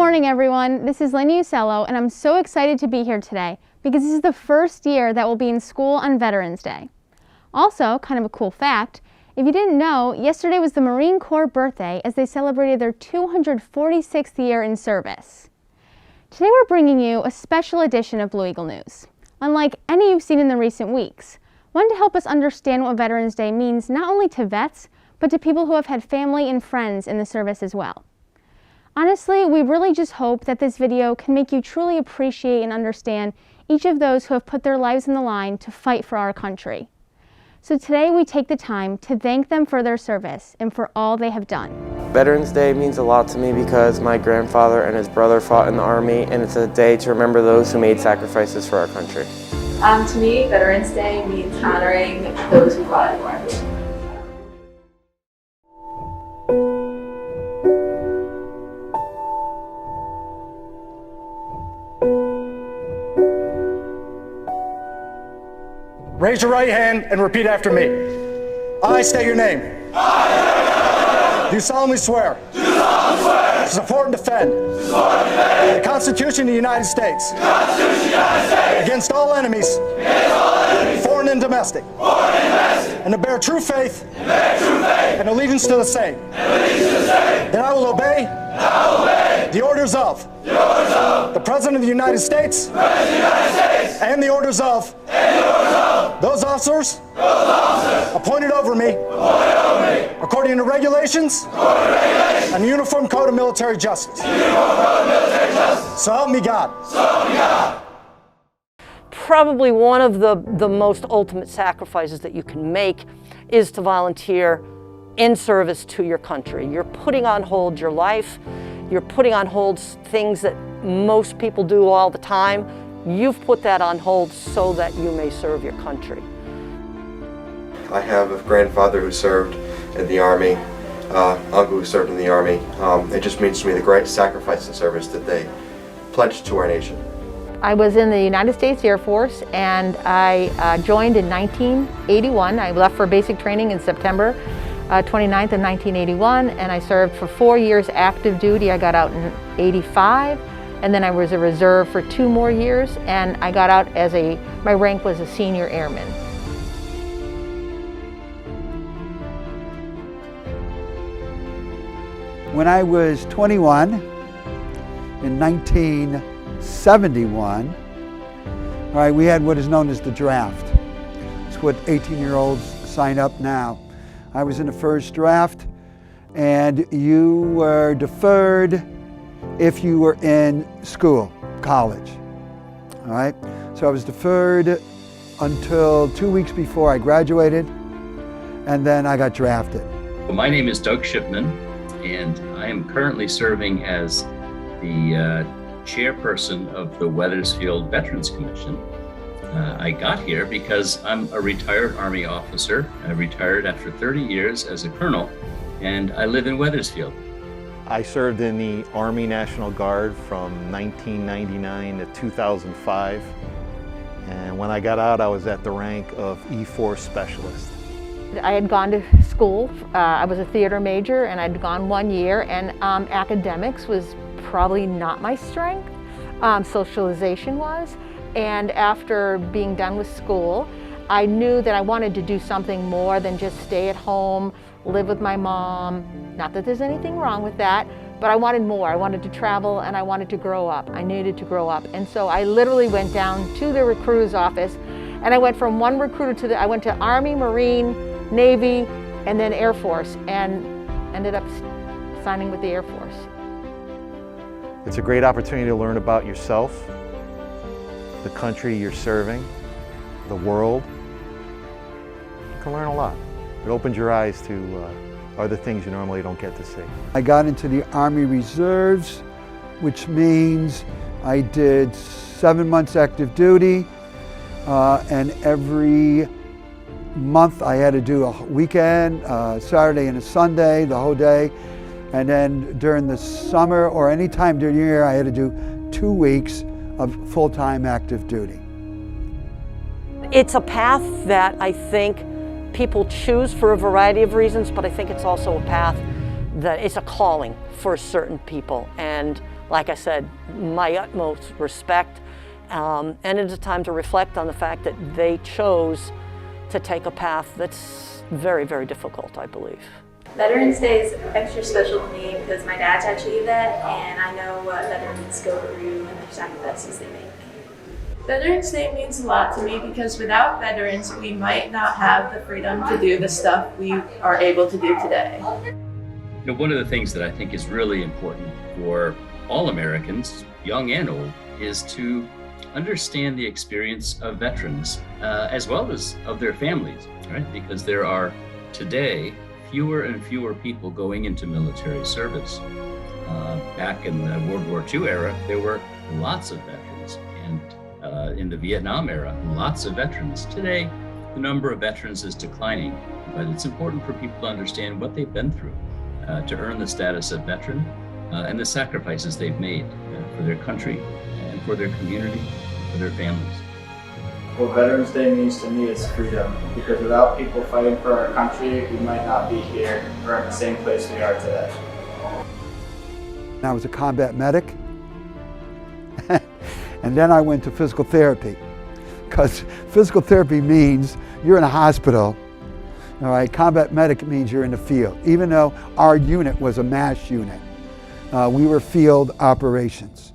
morning, everyone. This is Lena Uccello, and I'm so excited to be here today because this is the first year that we'll be in school on Veterans Day. Also, kind of a cool fact, if you didn't know, yesterday was the Marine Corps birthday as they celebrated their 246th year in service. Today we're bringing you a special edition of Blue Eagle News, unlike any you've seen in the recent weeks. One to help us understand what Veterans Day means not only to vets, but to people who have had family and friends in the service as well. Honestly, we really just hope that this video can make you truly appreciate and understand each of those who have put their lives on the line to fight for our country. So today we take the time to thank them for their service and for all they have done. Veterans Day means a lot to me because my grandfather and his brother fought in the Army, and it's a day to remember those who made sacrifices for our country. To me, Veterans Day means honoring those who fought in the war. Raise your right hand and repeat after me. I state your name. Do solemnly swear. To support and defend. The Constitution of the United States. Against all enemies. Foreign and domestic. And to bear true faith. And allegiance to the same. That I will obey. The orders of. The President of the United States. And the orders of. Those officers appointed over me according to regulations and the Uniform Code of Military Justice. So help me God. Probably one of the most ultimate sacrifices that you can make is to volunteer in service to your country. You're putting on hold your life. You're putting on hold things that most people do all the time. You've put that on hold so that you may serve your country. I have a grandfather who served in the Army, uncle who served in the Army. It just means to me the great sacrifice and service that they pledged to our nation. I was in the United States Air Force, and I joined in 1981. I left for basic training in September 29th of 1981, and I served for 4 years active duty. I got out in 85. And then I was a reserve for 2 more years, and I got out as my rank was a senior airman. When I was 21, in 1971, we had what is known as the draft. It's what 18-year-olds sign up now. I was in the first draft, and you were deferred if you were in school, college, all right? So I was deferred until 2 weeks before I graduated, and then I got drafted. My name is Doug Shipman, and I am currently serving as the chairperson of the Wethersfield Veterans Commission. I got here because I'm a retired Army officer. I retired after 30 years as a colonel, and I live in Wethersfield. I served in the Army National Guard from 1999 to 2005. And when I got out, I was at the rank of E4 Specialist. I had gone to school. I was a theater major, and I'd gone 1 year, and academics was probably not my strength. Socialization was. And after being done with school, I knew that I wanted to do something more than just stay at home, live with my mom. Not that there's anything wrong with that, but I wanted more. I wanted to travel, and I wanted to grow up. I needed to grow up. And so I literally went down to the recruiter's office, and I went from one recruiter I went to Army, Marine, Navy, and then Air Force, and ended up signing with the Air Force. It's a great opportunity to learn about yourself, the country you're serving, the world. You can learn a lot. It opens your eyes to other things you normally don't get to see. I got into the Army Reserves, which means I did 7 months active duty, and every month I had to do a weekend, Saturday and a Sunday, the whole day. And then during the summer or any time during the year, I had to do 2 weeks of full-time active duty. It's a path that I think people choose for a variety of reasons, but I think it's also a path that it's a calling for certain people. And like I said, my utmost respect. And it's a time to reflect on the fact that they chose to take a path that's very, very difficult, I believe. Veterans Day is extra special to me because my dad's actually a vet, and I know what veterans go through and the sacrifices they make. Veterans Day means a lot to me because without veterans, we might not have the freedom to do the stuff we are able to do today. You know, one of the things that I think is really important for all Americans, young and old, is to understand the experience of veterans as well as of their families, right? Because there are today fewer and fewer people going into military service. Back in the World War II era, there were lots of veterans, and in the Vietnam era, lots of veterans. Today, the number of veterans is declining, but it's important for people to understand what they've been through to earn the status of veteran and the sacrifices they've made for their country and for their community, for their families. What Veterans Day means to me is freedom, because without people fighting for our country, we might not be here or in the same place we are today. I was a combat medic, and then I went to physical therapy, because physical therapy means you're in a hospital. All right, combat medic means you're in the field. Even though our unit was a MASH unit, we were field operations.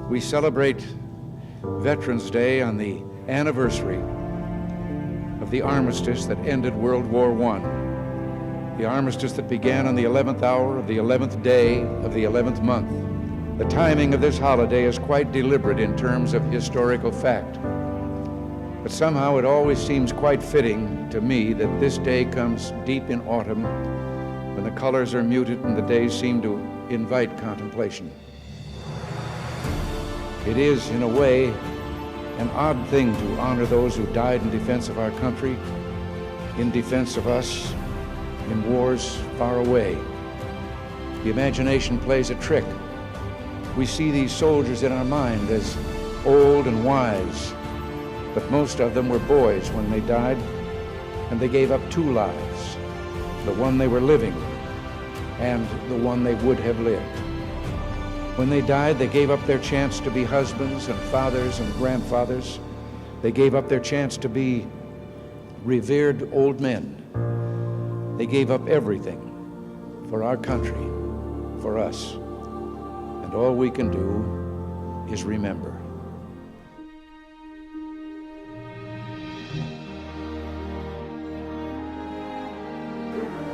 We celebrate Veterans Day on the anniversary of the armistice that ended World War I. The armistice that began on the 11th hour of the 11th day of the 11th month. The timing of this holiday is quite deliberate in terms of historical fact. But somehow it always seems quite fitting to me that this day comes deep in autumn, when the colors are muted and the days seem to invite contemplation. It is, in a way, an odd thing to honor those who died in defense of our country, in defense of us, in wars far away. The imagination plays a trick. We see these soldiers in our mind as old and wise, but most of them were boys when they died, and they gave up two lives, the one they were living and the one they would have lived. When they died, they gave up their chance to be husbands and fathers and grandfathers. They gave up their chance to be revered old men. They gave up everything for our country, for us. And all we can do is remember.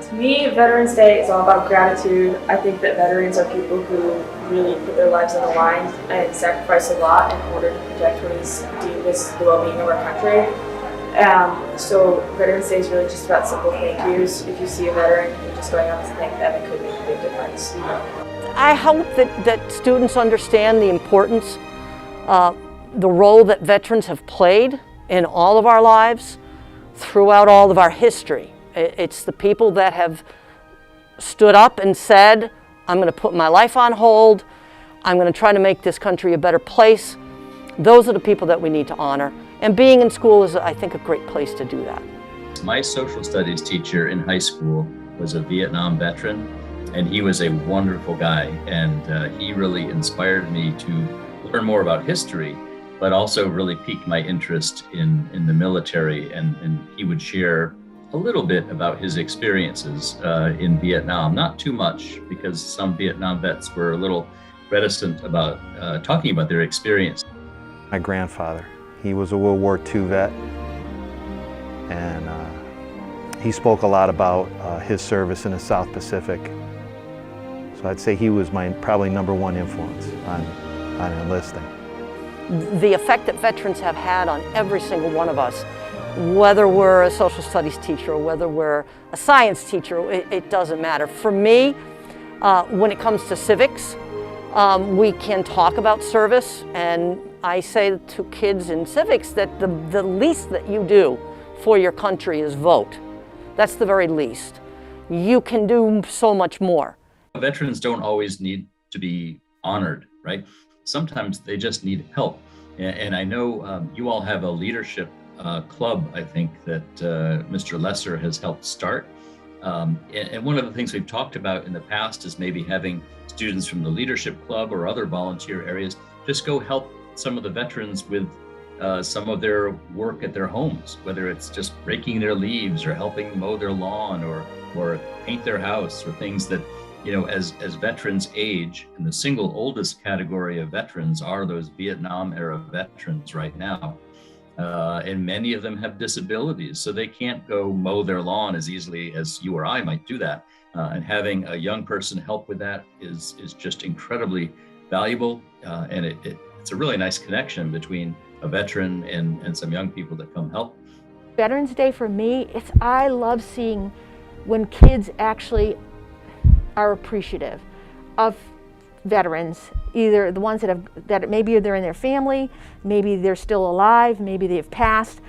To me, Veterans Day is all about gratitude. I think that veterans are people who really put their lives on the line and sacrifice a lot in order to protect what is deemed as the well-being of our country. So Veterans Day is really just about simple thank yous. If you see a veteran, you're just going out to thank them. It could make a big difference. I hope that students understand the importance, the role that veterans have played in all of our lives, throughout all of our history. It's the people that have stood up and said, I'm going to put my life on hold. I'm going to try to make this country a better place. Those are the people that we need to honor. And being in school is, I think, a great place to do that. My social studies teacher in high school was a Vietnam veteran, and he was a wonderful guy. And he really inspired me to learn more about history, but also really piqued my interest in the military. And he would share a little bit about his experiences in Vietnam, not too much, because some Vietnam vets were a little reticent about talking about their experience. My grandfather, he was a World War II vet, and he spoke a lot about his service in the South Pacific. So I'd say he was my probably #1 influence on enlisting. The effect that veterans have had on every single one of us, whether we're a social studies teacher or whether we're a science teacher, it doesn't matter. For me, when it comes to civics, we can talk about service, and I say to kids in civics that the least that you do for your country is vote. That's the very least. You can do so much more. Veterans don't always need to be honored, right? Sometimes they just need help. And I know you all have a leadership club, I think, that Mr. Lesser has helped start. And one of the things we've talked about in the past is maybe having students from the leadership club or other volunteer areas just go help some of the veterans with some of their work at their homes, whether it's just raking their leaves or helping mow their lawn or paint their house, or things that, you know, as veterans age, and the single oldest category of veterans are those Vietnam era veterans right now. And many of them have disabilities, so they can't go mow their lawn as easily as you or I might do that. And having a young person help with that is just incredibly valuable. And it's a really nice connection between a veteran and some young people that come help. Veterans Day for me, I love seeing when kids actually are appreciative of veterans, either the ones that maybe they're in their family, maybe they're still alive, maybe they've passed.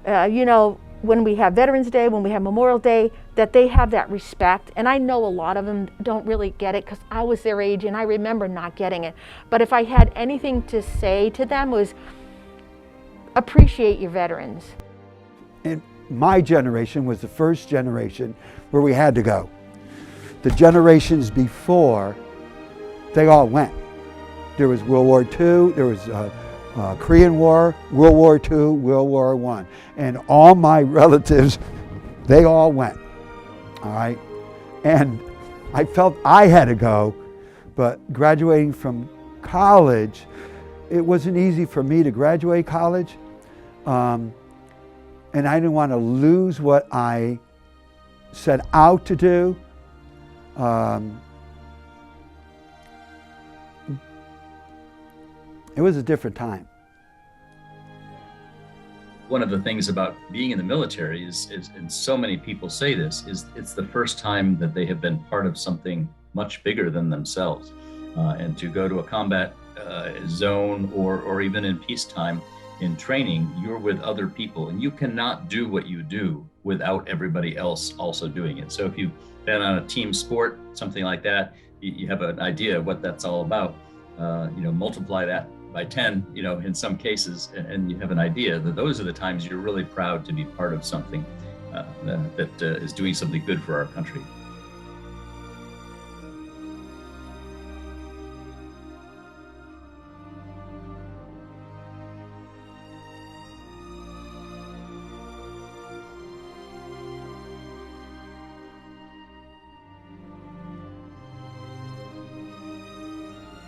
You know, when we have Veterans Day, when we have Memorial Day, that they have that respect. And I know a lot of them don't really get it because I was their age and I remember not getting it. But if I had anything to say to them was, appreciate your veterans. And my generation was the first generation where we had to go. The generations before, they all went. There was World War II, there was Korean War, World War II, World War I. And all my relatives, they all went, all right? And I felt I had to go, but graduating from college, it wasn't easy for me to graduate college. And I didn't want to lose what I set out to do. It was a different time. One of the things about being in the military is, and so many people say this, is it's the first time that they have been part of something much bigger than themselves. And to go to a combat zone or even in peacetime, in training, you're with other people, and you cannot do what you do without everybody else also doing it. So if you've been on a team sport, something like that, you have an idea of what that's all about. Multiply that by 10, in some cases, and you have an idea that those are the times you're really proud to be part of something that is doing something good for our country.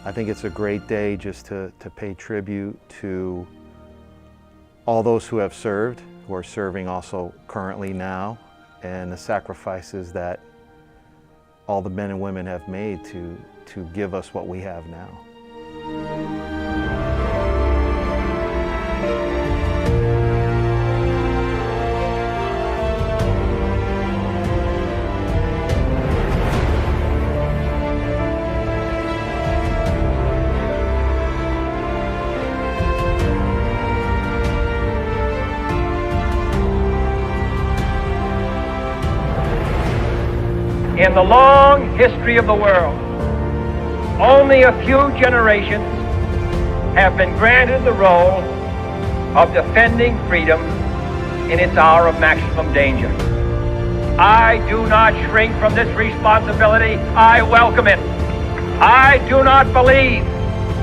I think it's a great day just to pay tribute to all those who have served, who are serving also currently now, and the sacrifices that all the men and women have made to give us what we have now. In the long history of the world, only a few generations have been granted the role of defending freedom in its hour of maximum danger. I do not shrink from this responsibility. I welcome it. I do not believe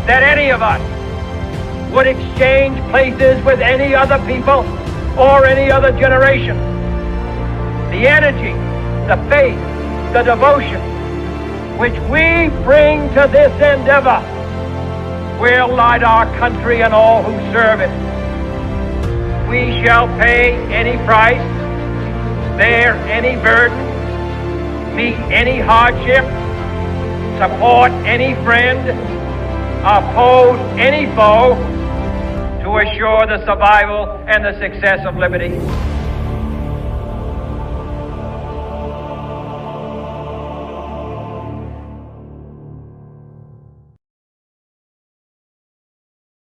that any of us would exchange places with any other people or any other generation. The energy, the faith, the devotion which we bring to this endeavor will light our country and all who serve it. We shall pay any price, bear any burden, meet any hardship, support any friend, oppose any foe to assure the survival and the success of liberty.